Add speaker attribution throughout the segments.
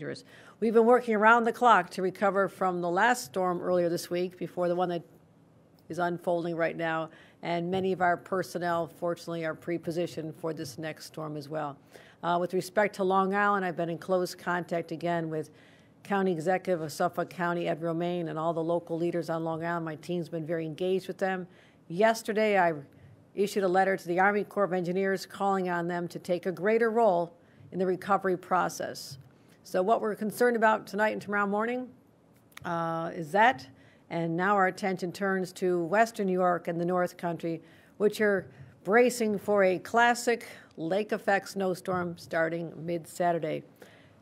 Speaker 1: dangerous. We've been working around the clock to recover from the last storm earlier this week before the one that is unfolding right now, and many of our personnel, fortunately, are pre-positioned for this next storm as well. With respect to Long Island, I've been in close contact again with County Executive of Suffolk County, Ed Romaine, and all the local leaders on Long Island. My team's been very engaged with them. Yesterday, I issued a letter to the Army Corps of Engineers calling on them to take a greater role in the recovery process. So what we're concerned about tonight and tomorrow morning is that, and now our attention turns to Western New York and the North Country, which are bracing for a classic lake effect snowstorm starting mid-Saturday.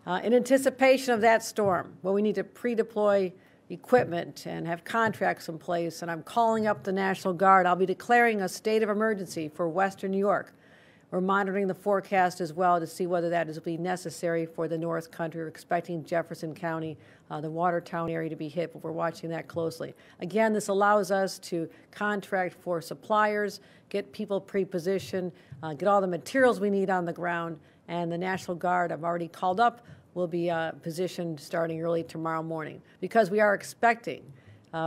Speaker 1: In anticipation of that storm, well, we need to pre-deploy equipment and have contracts in place, and I'm calling up the National Guard. I'll be declaring a state of emergency for Western New York. We're monitoring the forecast as well to see whether that will be necessary for the North Country. We're expecting Jefferson County, the Watertown area to be hit, but we're watching that closely. Again, this allows us to contract for suppliers, get people pre-positioned, get all the materials we need on the ground, and the National Guard I've already called up will be positioned starting early tomorrow morning, because we are expecting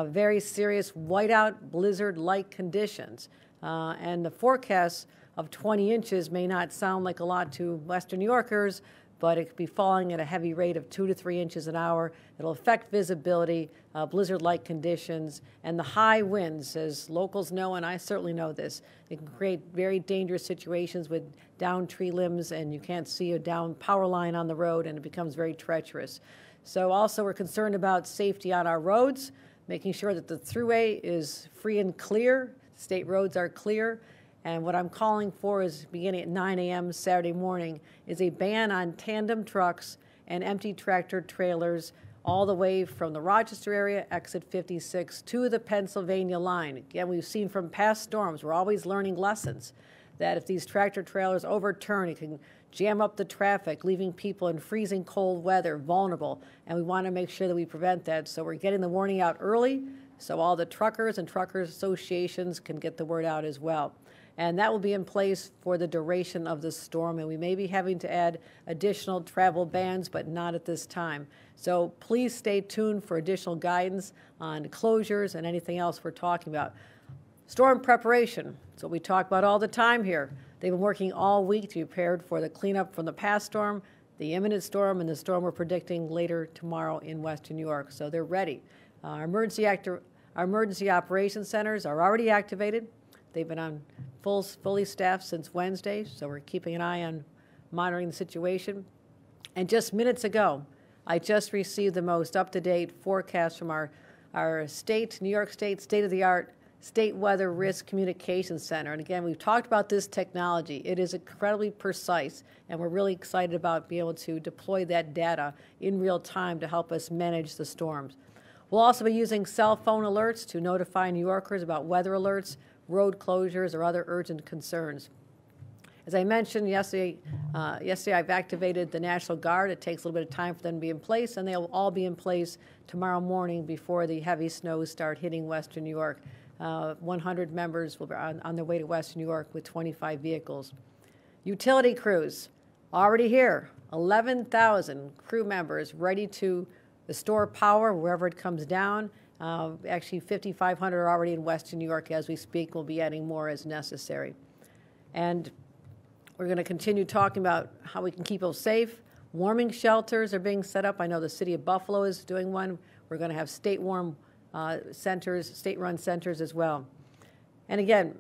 Speaker 1: very serious whiteout blizzard-like conditions. And the forecast of 20 inches may not sound like a lot to Western New Yorkers, but it could be falling at a heavy rate of 2 to 3 inches an hour. It'll affect visibility, blizzard-like conditions, and the high winds, as locals know, and I certainly know this. It can create very dangerous situations with downed tree limbs, and you can't see a down power line on the road, and it becomes very treacherous. So also we're concerned about safety on our roads, making sure that the thruway is free and clear, state roads are clear. And what I'm calling for is, beginning at 9 a.m. Saturday morning, is a ban on tandem trucks and empty tractor trailers all the way from the Rochester area, exit 56, to the Pennsylvania line. Again, we've seen from past storms, we're always learning lessons, that if these tractor trailers overturn, it can jam up the traffic, leaving people in freezing cold weather vulnerable, and we want to make sure that we prevent that. So we're getting the warning out early so all the truckers and truckers associations can get the word out as well. And that will be in place for the duration of the storm, and we may be having to add additional travel bans, but not at this time. So please stay tuned for additional guidance on closures and anything else we're talking about. Storm preparation, it's what we talk about all the time here. They've been working all week to be prepared for the cleanup from the past storm, the imminent storm, and the storm we're predicting later tomorrow in Western New York. So they're ready. Our emergency operations centers are already activated. They've been on fully staffed since Wednesday, so we're keeping an eye on monitoring the situation. And just minutes ago, I just received the most up-to-date forecast from our state, New York State, state-of-the-art State Weather Risk Communications Center. And again, we've talked about this technology. It is incredibly precise, and we're really excited about being able to deploy that data in real time to help us manage the storms. We'll also be using cell phone alerts to notify New Yorkers about weather alerts, road closures, or other urgent concerns. As I mentioned yesterday I've activated the National Guard. It takes a little bit of time for them to be in place, and they'll all be in place tomorrow morning before the heavy snows start hitting Western New York. 100 members will be on their way to Western New York with 25 vehicles. Utility crews already here, 11,000 crew members ready to restore power wherever it comes down. Actually, 5,500 are already in Western New York as we speak. We'll be adding more as necessary. And we're going to continue talking about how we can keep people safe. Warming shelters are being set up. I know the city of Buffalo is doing one. We're going to have state-run centers as well. And again,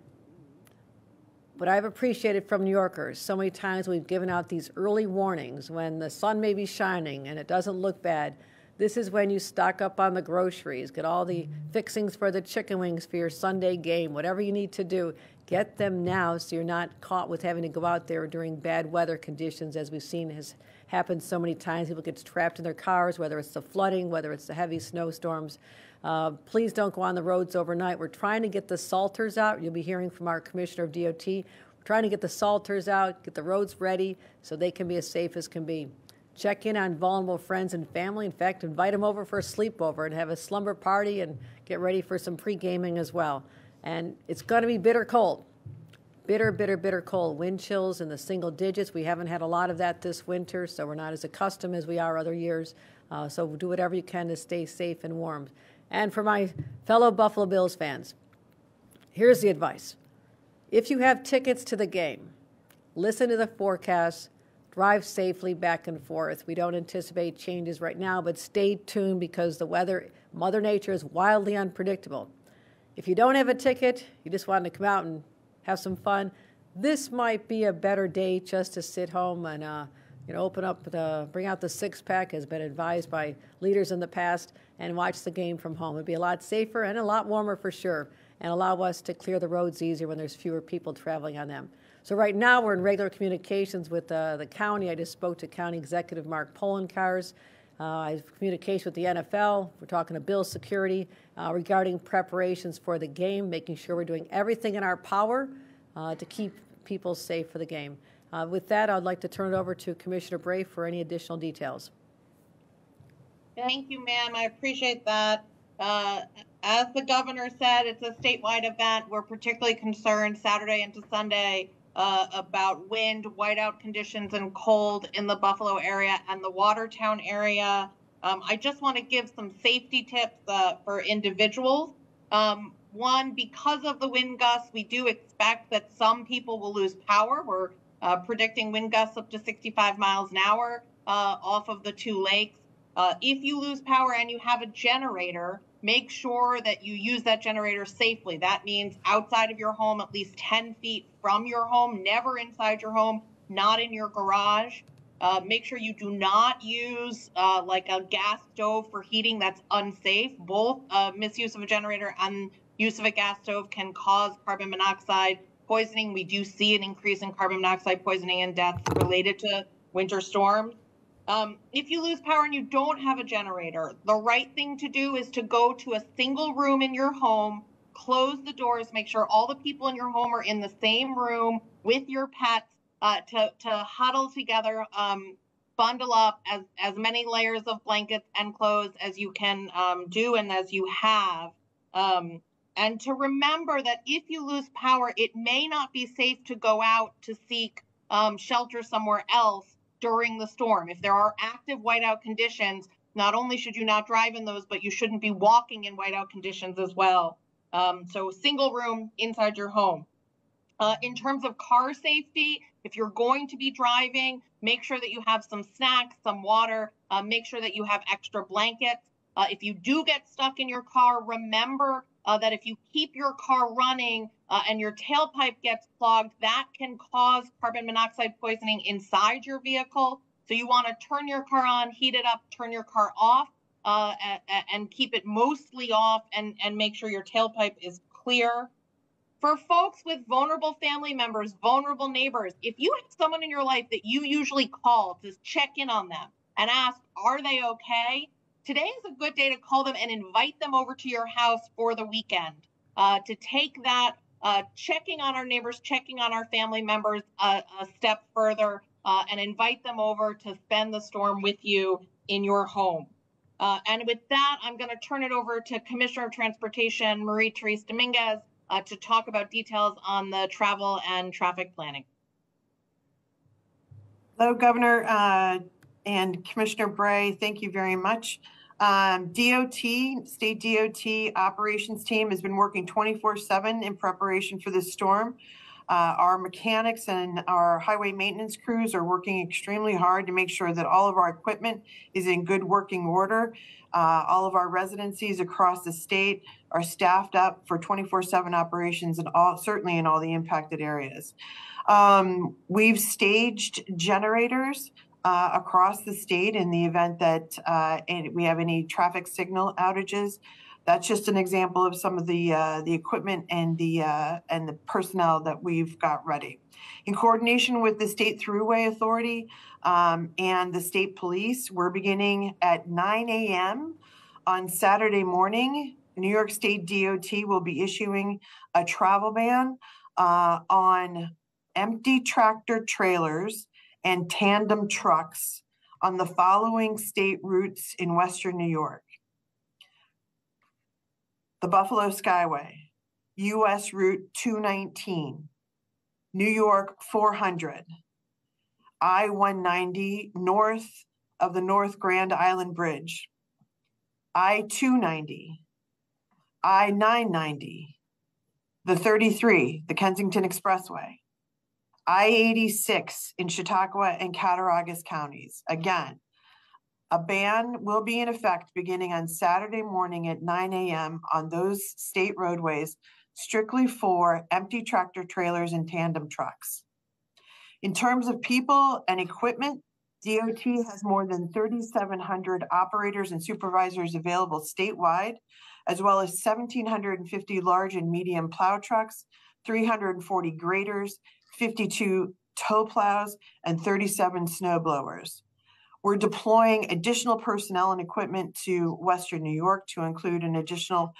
Speaker 1: what I've appreciated from New Yorkers, so many times we've given out these early warnings when the sun may be shining and it doesn't look bad. This is when you stock up on the groceries, get all the fixings for the chicken wings for your Sunday game, whatever you need to do, get them now so you're not caught with having to go out there during bad weather conditions, as we've seen has happened so many times. People get trapped in their cars, whether it's the flooding, whether it's the heavy snowstorms. Please don't go on the roads overnight. We're trying to get the salters out. You'll be hearing from our Commissioner of DOT. We're trying to get the salters out, get the roads ready so they can be as safe as can be. Check in on vulnerable friends and family. In fact, invite them over for a sleepover and have a slumber party and get ready for some pre-gaming as well. And it's going to be bitter cold. bitter, bitter, bitter cold. Wind chills in the single digits. We haven't had a lot of that this winter, so we're not as accustomed as we are other years. So do whatever you can to stay safe and warm. And for my fellow Buffalo Bills fans, here's the advice. If you have tickets to the game, listen to the forecast, drive safely back and forth. We don't anticipate changes right now, but stay tuned because the weather, Mother Nature is wildly unpredictable. If you don't have a ticket, you just want to come out and have some fun, this might be a better day just to sit home and open up bring out the six-pack, has been advised by leaders in the past, and watch the game from home. It'd be a lot safer and a lot warmer for sure, and allow us to clear the roads easier when there's fewer people traveling on them. So right now we're in regular communications with the county. I just spoke to County Executive Mark Polenkars. I have communication with the NFL. We're talking to Bill Security regarding preparations for the game, making sure we're doing everything in our power to keep people safe for the game. With that, I'd like to turn it over to Commissioner Bray for any additional details.
Speaker 2: Thank you, ma'am. I appreciate that. As the governor said, it's a statewide event. We're particularly concerned Saturday into Sunday about wind, whiteout conditions, and cold in the Buffalo area and the Watertown area. I just want to give some safety tips for individuals. One, because of the wind gusts, we do expect that some people will lose power. We're predicting wind gusts up to 65 miles an hour off of the two lakes. If you lose power and you have a generator, make sure that you use that generator safely. That means outside of your home, at least 10 feet from your home, never inside your home, not in your garage. Make sure you do not use like a gas stove for heating. That's unsafe. Both misuse of a generator and use of a gas stove can cause carbon monoxide poisoning. We do see an increase in carbon monoxide poisoning and deaths related to winter storms. If you lose power and you don't have a generator, the right thing to do is to go to a single room in your home, close the doors, make sure all the people in your home are in the same room with your pets, to huddle together, bundle up as many layers of blankets and clothes as you can do and as you have. And to remember that if you lose power, it may not be safe to go out to seek shelter somewhere else during the storm. If there are active whiteout conditions, not only should you not drive in those, but you shouldn't be walking in whiteout conditions as well. So single room inside your home. In terms of car safety, if you're going to be driving, make sure that you have some snacks, some water, make sure that you have extra blankets. If you do get stuck in your car, remember that if you keep your car running and your tailpipe gets clogged, that can cause carbon monoxide poisoning inside your vehicle. So you want to turn your car on, heat it up, turn your car off, and keep it mostly off, and make sure your tailpipe is clear. For folks with vulnerable family members, vulnerable neighbors, if you have someone in your life that you usually call to check in on them and ask, are they okay? Today is a good day to call them and invite them over to your house for the weekend, to take that checking on our neighbors, checking on our family members a step further, and invite them over to spend the storm with you in your home. And with that, I'm going to turn it over to Commissioner of Transportation, Marie-Therese Dominguez, to talk about details on the travel and traffic planning.
Speaker 3: Hello, Governor and Commissioner Bray, thank you very much. State DOT operations team has been working 24/7 in preparation for this storm. Our mechanics and our highway maintenance crews are working extremely hard to make sure that all of our equipment is in good working order. All of our residencies across the state are staffed up for 24/7 operations, and certainly in all the impacted areas. We've staged generators across the state in the event that we have any traffic signal outages. That's just an example of some of the equipment and the personnel that we've got ready. In coordination with the State Thruway Authority and the state police, we're beginning at 9 a.m. on Saturday morning. New York State DOT will be issuing a travel ban on empty tractor trailers and tandem trucks on the following state routes in Western New York: the Buffalo Skyway, US Route 219, New York 400, I-190 north of the North Grand Island Bridge, I-290, I-990, the 33, the Kensington Expressway, I-86 in Chautauqua and Cattaraugus counties. Again, a ban will be in effect beginning on Saturday morning at 9 a.m. on those state roadways, strictly for empty tractor trailers and tandem trucks. In terms of people and equipment, DOT has more than 3,700 operators and supervisors available statewide, as well as 1,750 large and medium plow trucks, 340 graders, 52 tow plows, and 37 snow blowers. We're deploying additional personnel and equipment to Western New York to include an additional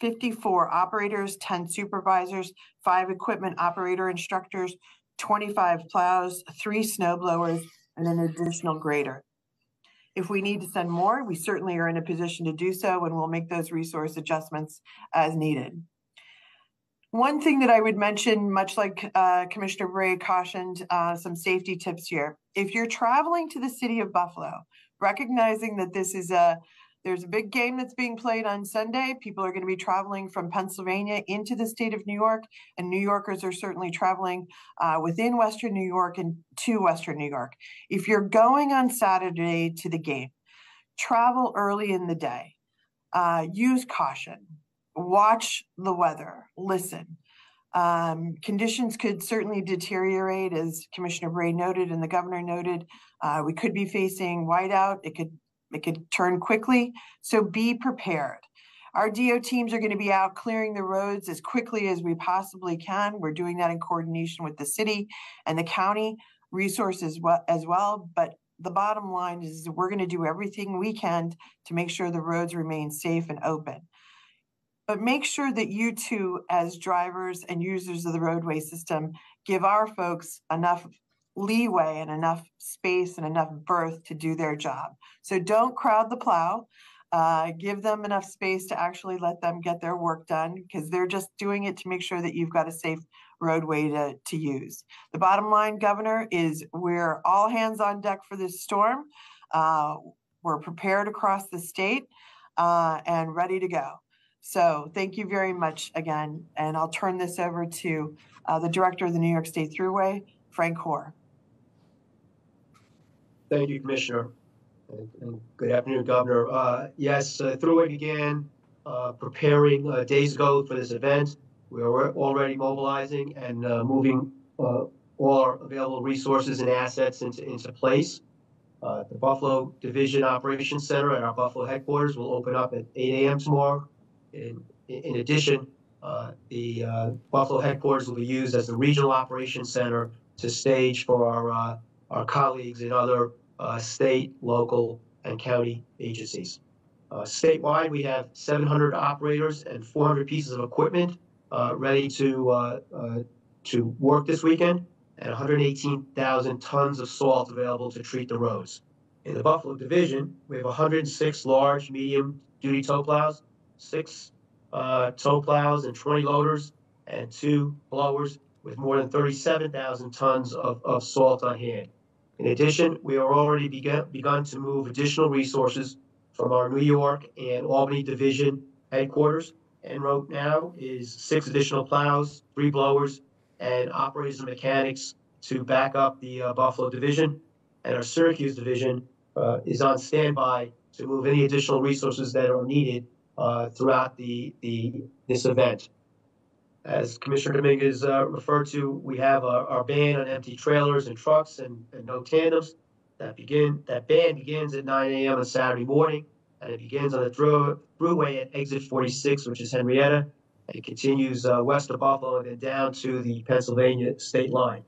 Speaker 3: 54 operators, 10 supervisors, 5 equipment operator instructors, 25 plows, 3 snow blowers, and an additional grader. If we need to send more, we certainly are in a position to do so, and we'll make those resource adjustments as needed. One thing that I would mention, much like Commissioner Bray cautioned, some safety tips here. If you're traveling to the city of Buffalo, recognizing that there's a big game that's being played on Sunday. People are going to be traveling from Pennsylvania into the state of New York, and New Yorkers are certainly traveling within Western New York and to Western New York. If you're going on Saturday to the game, travel early in the day, use caution, watch the weather, listen. Conditions could certainly deteriorate, as Commissioner Bray noted and the governor noted. We could be facing whiteout. It could turn quickly, so be prepared. Our DO teams are going to be out clearing the roads as quickly as we possibly can. We're doing that in coordination with the city and the county resources as well. But the bottom line is we're going to do everything we can to make sure the roads remain safe and open. But make sure that you too, as drivers and users of the roadway system, give our folks enough leeway and enough space and enough berth to do their job. So don't crowd the plow. Give them enough space to actually let them get their work done, because they're just doing it to make sure that you've got a safe roadway to use. The bottom line, Governor, is we're all hands on deck for this storm. We're prepared across the state and ready to go. So thank you very much again. And I'll turn this over to the Director of the New York State Thruway, Frank Hoare.
Speaker 4: Thank you, Commissioner. And good afternoon, Governor. Yes, Thruway began preparing days ago for this event. We are already mobilizing and moving all our available resources and assets into place. The Buffalo Division Operations Center at our Buffalo headquarters will open up at 8 a.m. tomorrow. In addition, the Buffalo headquarters will be used as the regional operations center to stage for our colleagues in other state, local, and county agencies. Statewide, we have 700 operators and 400 pieces of equipment ready to work this weekend, and 118,000 tons of salt available to treat the roads. In the Buffalo Division, we have 106 large, medium-duty tow plows, 6 tow plows and 20 loaders, and 2 blowers with more than 37,000 tons of salt on hand. In addition, we are already begun to move additional resources from our New York and Albany Division headquarters. En route now is 6 additional plows, 3 blowers, and operators and mechanics to back up the Buffalo Division. And our Syracuse Division is on standby to move any additional resources that are needed throughout this event. As Commissioner Dominguez referred to, we have our ban on empty trailers and trucks and no tandems. That ban begins at 9 a.m. on Saturday morning, and it begins on the thruway at exit 46, which is Henrietta, and it continues west of Buffalo and then down to the Pennsylvania state line.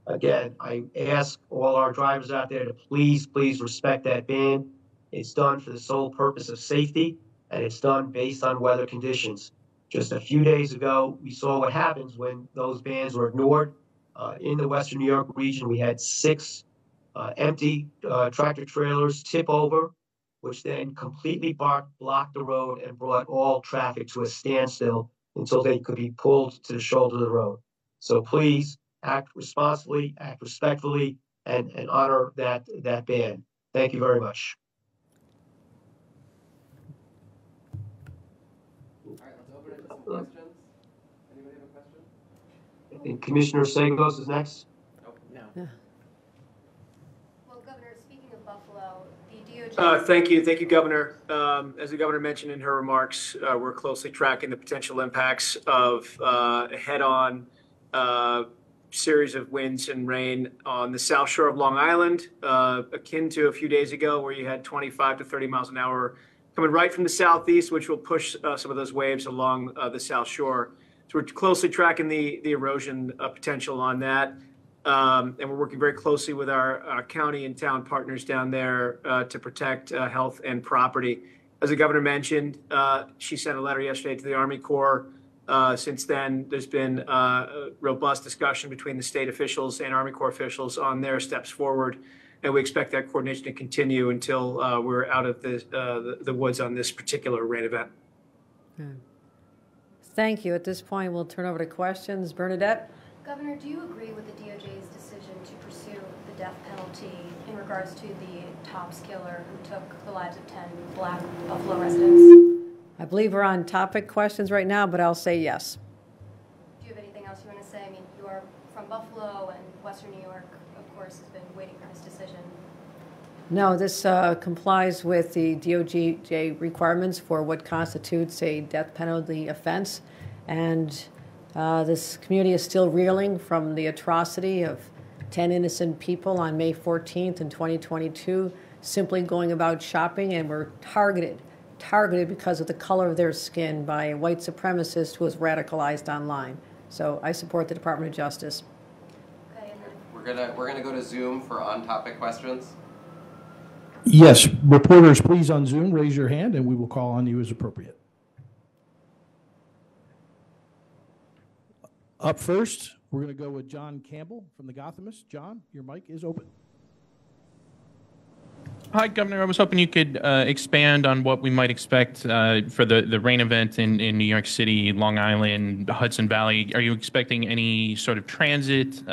Speaker 4: Again, I ask all our drivers out there to please respect that ban. It's done for the sole purpose of safety, and it's done based on weather conditions. Just a few days ago, we saw what happens when those bans were ignored. In the Western New York region, we had 6 empty tractor trailers tip over, which then completely blocked the road and brought all traffic to a standstill until they could be pulled to the shoulder of the road. So please act responsibly, act respectfully, and honor that ban. Thank you very much.
Speaker 5: All right, let's open it to some questions. Anybody have a question?
Speaker 4: I think Commissioner Sagos is next.
Speaker 5: Nope.
Speaker 1: Yeah.
Speaker 6: Well, Governor, speaking of Buffalo, the DOJ...
Speaker 7: Thank you, Governor. As the Governor mentioned in her remarks, we're closely tracking the potential impacts of a head-on series of winds and rain on the south shore of Long Island, akin to a few days ago where you had 25 to 30 miles an hour coming right from the southeast, which will push some of those waves along the south shore. So we're closely tracking the erosion potential on that. And we're working very closely with our county and town partners down there to protect health and property. As the Governor mentioned, she sent a letter yesterday to the Army Corps. Since then, there's been a robust discussion between the state officials and Army Corps officials on their steps forward. And we expect that coordination to continue until we're out of the woods on this particular rain event.
Speaker 1: Thank you. At this point, we'll turn over to questions. Bernadette?
Speaker 6: Governor, do you agree with the DOJ's decision to pursue the death penalty in regards to the Tops killer who took the lives of 10 Black Buffalo residents?
Speaker 1: I believe we're on topic questions right now, but I'll say yes.
Speaker 6: Do you have anything else you want to say? I mean, you are from Buffalo, and Western New York, of course, has been waiting for this decision.
Speaker 1: No, this complies with the DOJ requirements for what constitutes a death penalty offense. And this community is still reeling from the atrocity of 10 innocent people on May 14th in 2022, simply going about shopping, and were targeted because of the color of their skin by a white supremacist who was radicalized online. So I support the Department of Justice.
Speaker 6: Okay, and
Speaker 5: We're gonna go to Zoom for on-topic questions.
Speaker 8: Yes, reporters, please on Zoom, raise your hand and we will call on you as appropriate. Up first, we're going to go with John Campbell from the Gothamist. John, your mic is open.
Speaker 9: Hi, Governor. I was hoping you could expand on what we might expect for the rain event in New York City, Long Island, Hudson Valley. Are you expecting any sort of transit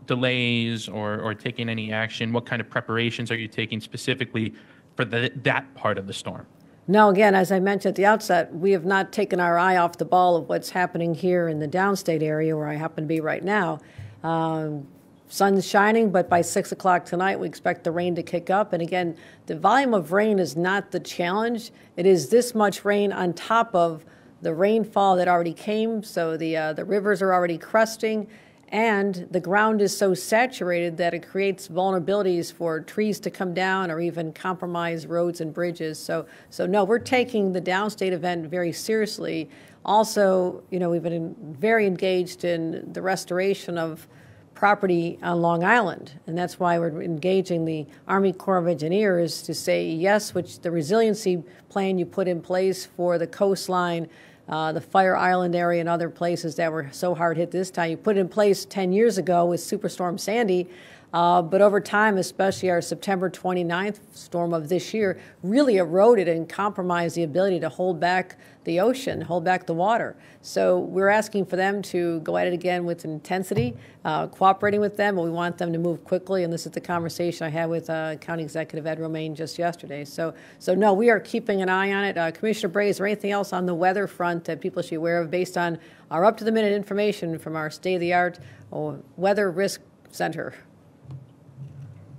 Speaker 9: delays or taking any action? What kind of preparations are you taking specifically for that part of the storm?
Speaker 1: No, again, as I mentioned at the outset, we have not taken our eye off the ball of what's happening here in the downstate area where I happen to be right now. Sun's shining, but by 6 o'clock tonight, we expect the rain to kick up. And again, the volume of rain is not the challenge. It is this much rain on top of the rainfall that already came. So the rivers are already cresting, and the ground is so saturated that it creates vulnerabilities for trees to come down or even compromise roads and bridges. So no, we're taking the downstate event very seriously. Also, we've been very engaged in the restoration of property on Long Island, and that's why we're engaging the Army Corps of Engineers to say yes, which the resiliency plan you put in place for the coastline, the Fire Island area and other places that were so hard hit this time. You put it in place 10 years ago with Superstorm Sandy, but over time, especially our September 29th storm of this year, really eroded and compromised the ability to hold back the ocean, hold back the water. So we're asking for them to go at it again with intensity, cooperating with them, but we want them to move quickly, and this is the conversation I had with County Executive Ed Romaine just yesterday. So no, we are keeping an eye on it. Commissioner Bray, is there anything else on the weather front that people should be aware of based on our up-to-the-minute information from our state-of-the-art Weather Risk Center?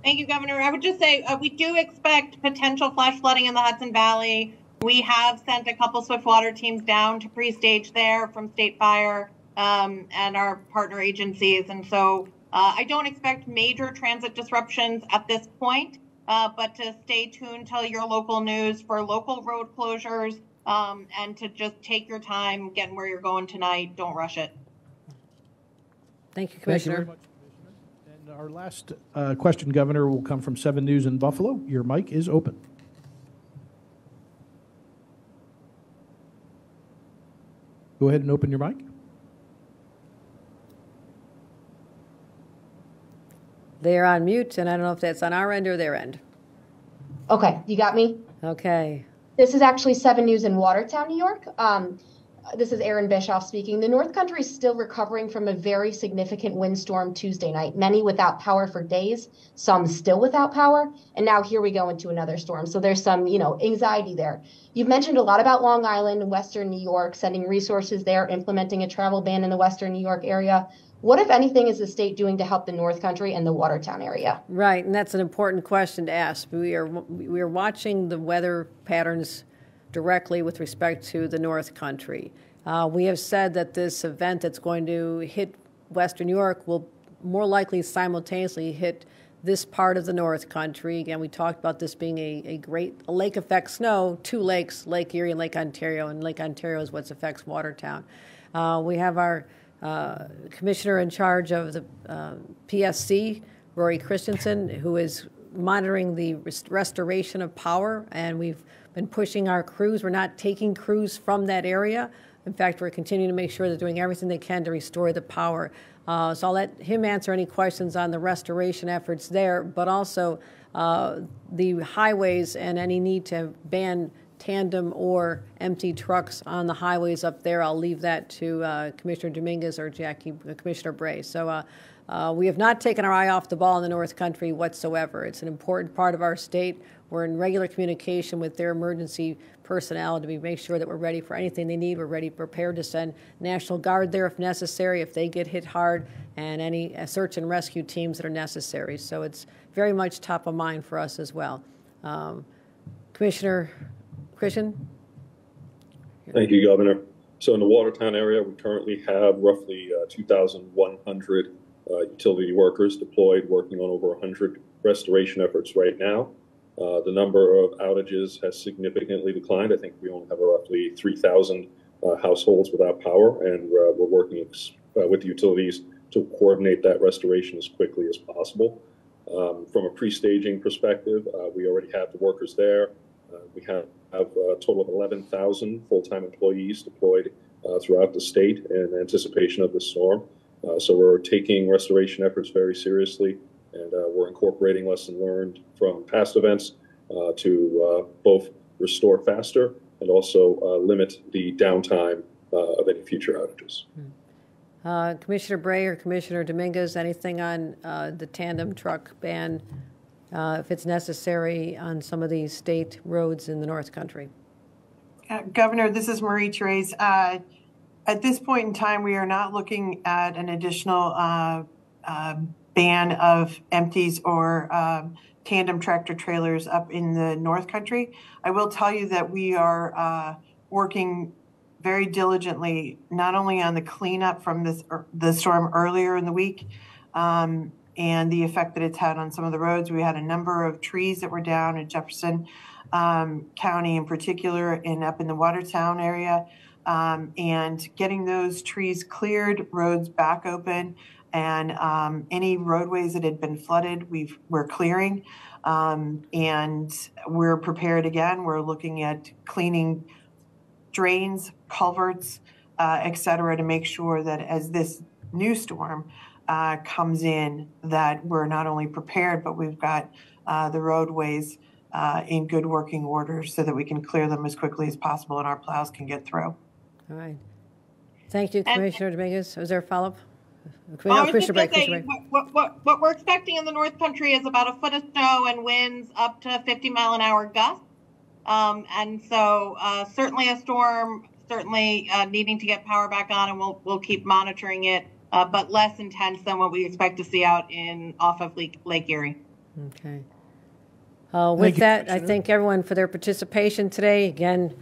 Speaker 2: Thank you, Governor. I would just say we do expect potential flash flooding in the Hudson Valley. We have sent a couple swiftwater teams down to pre-stage there from State Fire and our partner agencies. And so I don't expect major transit disruptions at this point, but to stay tuned to your local news for local road closures and to just take your time getting where you're going tonight. Don't rush it.
Speaker 1: Thank you, Commissioner.
Speaker 8: Thank you very much, Commissioner. And our last question, Governor, will come from 7 News in Buffalo. Your mic is open. Go ahead and open your mic.
Speaker 1: They're on mute, and I don't know if that's on our end or their end.
Speaker 10: Okay, you got me?
Speaker 1: Okay.
Speaker 10: This is actually 7 News in Watertown, New York. this is Aaron Bischoff speaking. The North Country is still recovering from a very significant windstorm Tuesday night, many without power for days, some still without power, and now here we go into another storm. So there's some, anxiety there. You've mentioned a lot about Long Island and Western New York, sending resources there, implementing a travel ban in the Western New York area. What, if anything, is the state doing to help the North Country and the Watertown area?
Speaker 1: Right, and that's an important question to ask. We are watching the weather patterns directly with respect to the North Country. We have said that this event that's going to hit Western New York will more likely simultaneously hit this part of the North Country. Again, we talked about this being a lake effect snow, two lakes, Lake Erie and Lake Ontario, and Lake Ontario is what affects Watertown. We have our commissioner in charge of the PSC, Rory Christensen, who is monitoring the restoration of power, and we've been pushing our crews. We're not taking crews from that area. In fact, we're continuing to make sure they're doing everything they can to restore the power. So I'll let him answer any questions on the restoration efforts there, but also the highways and any need to ban tandem or empty trucks on the highways up there. I'll leave that to Commissioner Dominguez or Commissioner Bray. So we have not taken our eye off the ball in the North Country whatsoever. It's an important part of our state. We're in regular communication with their emergency personnel to make sure that we're ready for anything they need. We're ready, prepared to send National Guard there if necessary, if they get hit hard, and any search and rescue teams that are necessary. So it's very much top of mind for us as well. Commissioner Christian?
Speaker 11: Thank you, Governor. So in the Watertown area, we currently have roughly 2,100 utility workers deployed, working on over 100 restoration efforts right now. The number of outages has significantly declined. I think we only have roughly 3,000 households without power, and we're working with the utilities to coordinate that restoration as quickly as possible. From a pre-staging perspective, we already have the workers there. We have a total of 11,000 full-time employees deployed throughout the state in anticipation of the storm. So we're taking restoration efforts very seriously, and we're incorporating lessons learned from past events to both restore faster and also limit the downtime of any future outages.
Speaker 1: Commissioner Bray or Commissioner Dominguez, anything on the tandem truck ban, if it's necessary, on some of these state roads in the North Country?
Speaker 3: Governor, this is Marie Therese. At this point in time, we are not looking at an additional ban of empties or tandem tractor trailers up in the North Country. I will tell you that we are working very diligently, not only on the cleanup from the storm earlier in the week and the effect that it's had on some of the roads. We had a number of trees that were down in Jefferson County in particular and up in the Watertown area, and getting those trees cleared, roads back open, and any roadways that had been flooded, we're clearing, and we're prepared again. We're looking at cleaning drains, culverts, et cetera, to make sure that as this new storm comes in, that we're not only prepared, but we've got the roadways in good working order so that we can clear them as quickly as possible and our plows can get through.
Speaker 1: All right. Thank you, Commissioner Dominguez. Was there a follow-up?
Speaker 2: What we're expecting in the North Country is about a foot of snow and winds up to 50-mile-an-hour gusts. And so certainly a storm, certainly needing to get power back on, and we'll keep monitoring it, but less intense than what we expect to see out off of Lake Erie.
Speaker 1: Okay. With that, I thank everyone for their participation today. Again,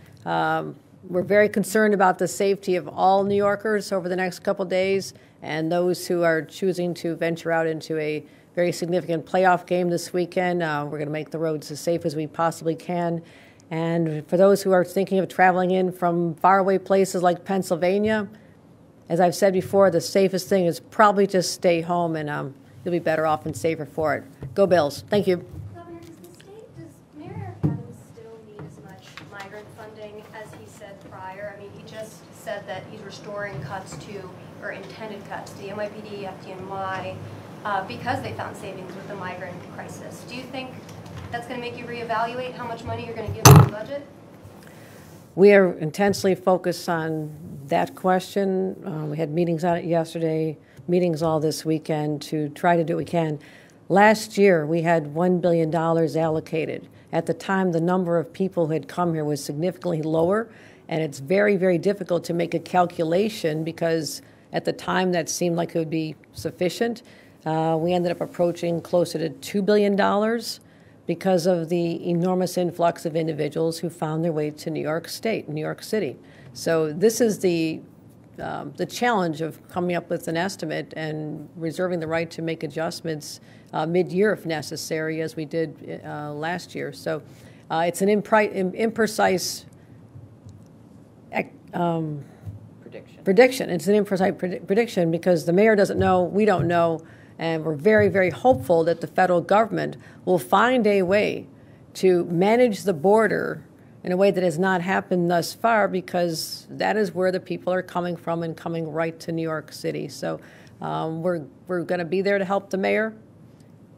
Speaker 1: we're very concerned about the safety of all New Yorkers over the next couple days, and those who are choosing to venture out into a very significant playoff game this weekend. We're going to make the roads as safe as we possibly can. And for those who are thinking of traveling in from faraway places like Pennsylvania, as I've said before, the safest thing is probably just stay home, and you'll be better off and safer for it. Go Bills. Thank you.
Speaker 6: Governor, does Mayor Eric Adams still need as much migrant funding as he said prior? I mean, he just said that he's restoring cuts to, or intended cuts to the NYPD, FDNY, because they found savings with the migrant crisis. Do you think that's going to make you reevaluate how much money you're going to give to the budget?
Speaker 1: We are intensely focused on that question. We had meetings on it yesterday, meetings all this weekend to try to do what we can. Last year, we had $1 billion allocated. At the time, the number of people who had come here was significantly lower, and it's very, very difficult to make a calculation because at the time that seemed like it would be sufficient. We ended up approaching closer to $2 billion because of the enormous influx of individuals who found their way to New York State, New York City. So this is the challenge of coming up with an estimate and reserving the right to make adjustments mid-year if necessary, as we did last year. So it's an imprecise prediction. It's an imprecise prediction because the mayor doesn't know, we don't know, and we're very, very hopeful that the federal government will find a way to manage the border in a way that has not happened thus far, because that is where the people are coming from and coming right to New York City. So we're going to be there to help the mayor.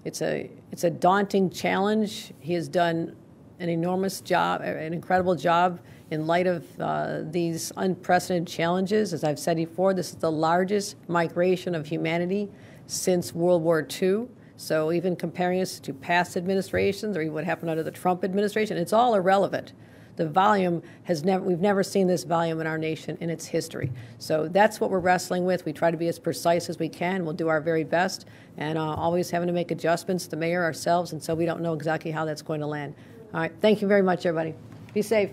Speaker 1: It's a daunting challenge. He has done an enormous job, an incredible job in light of these unprecedented challenges. As I've said before, this is the largest migration of humanity since World War II. So even comparing us to past administrations or even what happened under the Trump administration, it's all irrelevant. The volume we've never seen this volume in our nation in its history. So that's what we're wrestling with. We try to be as precise as we can. We'll do our very best, and always having to make adjustments, the mayor, ourselves, and so we don't know exactly how that's going to land. All right, thank you very much, everybody. Be safe.